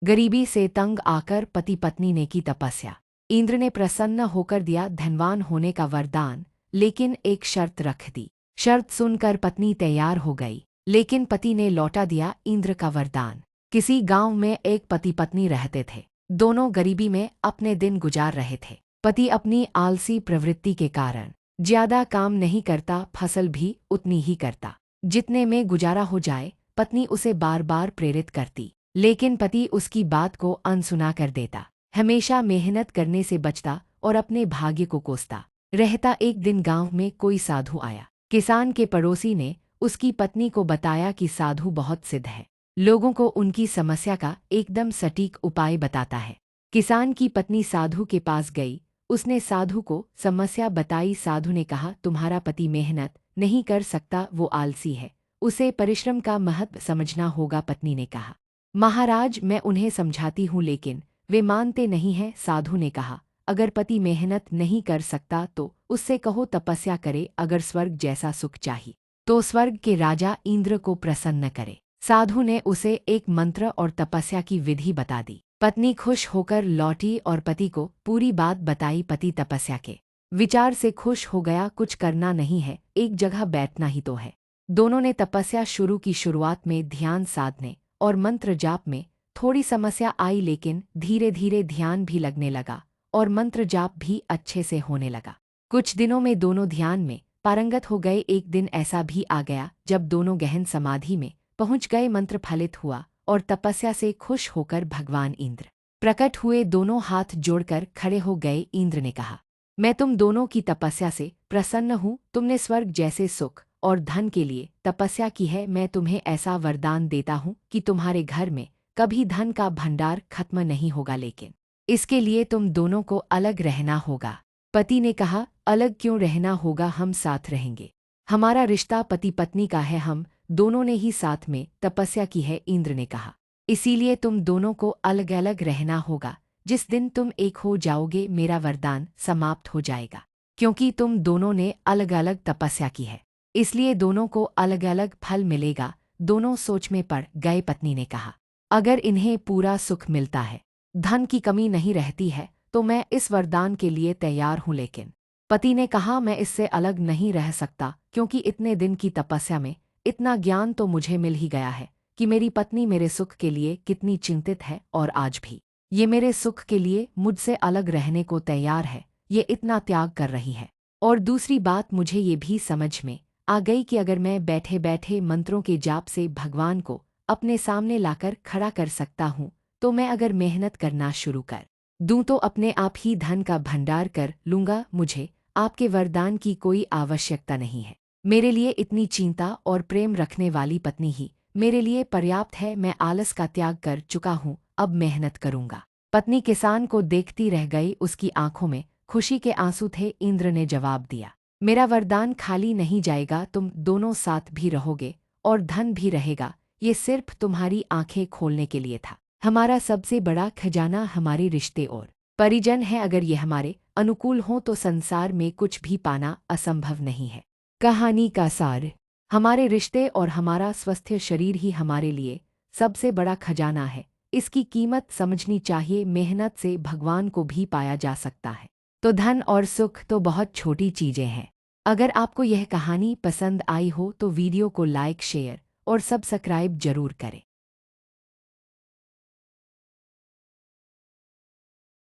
गरीबी से तंग आकर पति पत्नी ने की तपस्या। इंद्र ने प्रसन्न होकर दिया धनवान होने का वरदान, लेकिन एक शर्त रख दी। शर्त सुनकर पत्नी तैयार हो गई, लेकिन पति ने लौटा दिया इंद्र का वरदान। किसी गांव में एक पति पत्नी रहते थे। दोनों गरीबी में अपने दिन गुजार रहे थे। पति अपनी आलसी प्रवृत्ति के कारण ज्यादा काम नहीं करता, फसल भी उतनी ही करता जितने में गुजारा हो जाए। पत्नी उसे बार बार प्रेरित करती, लेकिन पति उसकी बात को अनसुना कर देता। हमेशा मेहनत करने से बचता और अपने भाग्य को कोसता रहता। एक दिन गांव में कोई साधु आया। किसान के पड़ोसी ने उसकी पत्नी को बताया कि साधु बहुत सिद्ध है, लोगों को उनकी समस्या का एकदम सटीक उपाय बताता है। किसान की पत्नी साधु के पास गई। उसने साधु को समस्या बताई। साधु ने कहा, तुम्हारा पति मेहनत नहीं कर सकता, वो आलसी है, उसे परिश्रम का महत्व समझना होगा। पत्नी ने कहा, महाराज मैं उन्हें समझाती हूँ लेकिन वे मानते नहीं हैं। साधु ने कहा, अगर पति मेहनत नहीं कर सकता तो उससे कहो तपस्या करे। अगर स्वर्ग जैसा सुख चाहिए तो स्वर्ग के राजा इंद्र को प्रसन्न करे। साधु ने उसे एक मंत्र और तपस्या की विधि बता दी। पत्नी खुश होकर लौटी और पति को पूरी बात बताई। पति तपस्या के विचार से खुश हो गया। कुछ करना नहीं है, एक जगह बैठना ही तो है। दोनों ने तपस्या शुरू की। शुरुआत में ध्यान साधने और मंत्र जाप में थोड़ी समस्या आई, लेकिन धीरे धीरे ध्यान भी लगने लगा और मंत्र जाप भी अच्छे से होने लगा। कुछ दिनों में दोनों ध्यान में पारंगत हो गए। एक दिन ऐसा भी आ गया जब दोनों गहन समाधि में पहुंच गए। मंत्र फलित हुआ और तपस्या से खुश होकर भगवान इंद्र प्रकट हुए। दोनों हाथ जोड़कर खड़े हो गए। इंद्र ने कहा, मैं तुम दोनों की तपस्या से प्रसन्न हूँ। तुमने स्वर्ग जैसे सुख और धन के लिए तपस्या की है। मैं तुम्हें ऐसा वरदान देता हूँ कि तुम्हारे घर में कभी धन का भंडार खत्म नहीं होगा, लेकिन इसके लिए तुम दोनों को अलग रहना होगा। पति ने कहा, अलग क्यों रहना होगा, हम साथ रहेंगे। हमारा रिश्ता पति पत्नी का है, हम दोनों ने ही साथ में तपस्या की है। इंद्र ने कहा, इसीलिए तुम दोनों को अलग अलग रहना होगा। जिस दिन तुम एक हो जाओगे मेरा वरदान समाप्त हो जाएगा। क्योंकि तुम दोनों ने अलग अलग तपस्या की है, इसलिए दोनों को अलग अलग फल मिलेगा। दोनों सोच में पड़ गए। पत्नी ने कहा, अगर इन्हें पूरा सुख मिलता है, धन की कमी नहीं रहती है, तो मैं इस वरदान के लिए तैयार हूँ। लेकिन पति ने कहा, मैं इससे अलग नहीं रह सकता, क्योंकि इतने दिन की तपस्या में इतना ज्ञान तो मुझे मिल ही गया है कि मेरी पत्नी मेरे सुख के लिए कितनी चिंतित है, और आज भी ये मेरे सुख के लिए मुझसे अलग रहने को तैयार है। ये इतना त्याग कर रही है। और दूसरी बात, मुझे ये भी समझ में आ गई कि अगर मैं बैठे बैठे मंत्रों के जाप से भगवान को अपने सामने लाकर खड़ा कर सकता हूँ, तो मैं अगर मेहनत करना शुरू कर दूं तो अपने आप ही धन का भंडार कर लूँगा। मुझे आपके वरदान की कोई आवश्यकता नहीं है। मेरे लिए इतनी चिंता और प्रेम रखने वाली पत्नी ही मेरे लिए पर्याप्त है। मैं आलस का त्याग कर चुका हूँ, अब मेहनत करूँगा। पत्नी किसान को देखती रह गई। उसकी आंखों में खुशी के आंसू थे। इंद्र ने जवाब दिया, मेरा वरदान खाली नहीं जाएगा, तुम दोनों साथ भी रहोगे और धन भी रहेगा। ये सिर्फ तुम्हारी आंखें खोलने के लिए था। हमारा सबसे बड़ा खजाना हमारे रिश्ते और परिजन है। अगर ये हमारे अनुकूल हों तो संसार में कुछ भी पाना असंभव नहीं है। कहानी का सार, हमारे रिश्ते और हमारा स्वस्थ शरीर ही हमारे लिए सबसे बड़ा खजाना है। इसकी कीमत समझनी चाहिए। मेहनत से भगवान को भी पाया जा सकता है, तो धन और सुख तो बहुत छोटी चीजें हैं। अगर आपको यह कहानी पसंद आई हो तो वीडियो को लाइक, शेयर और सब्सक्राइब जरूर करें।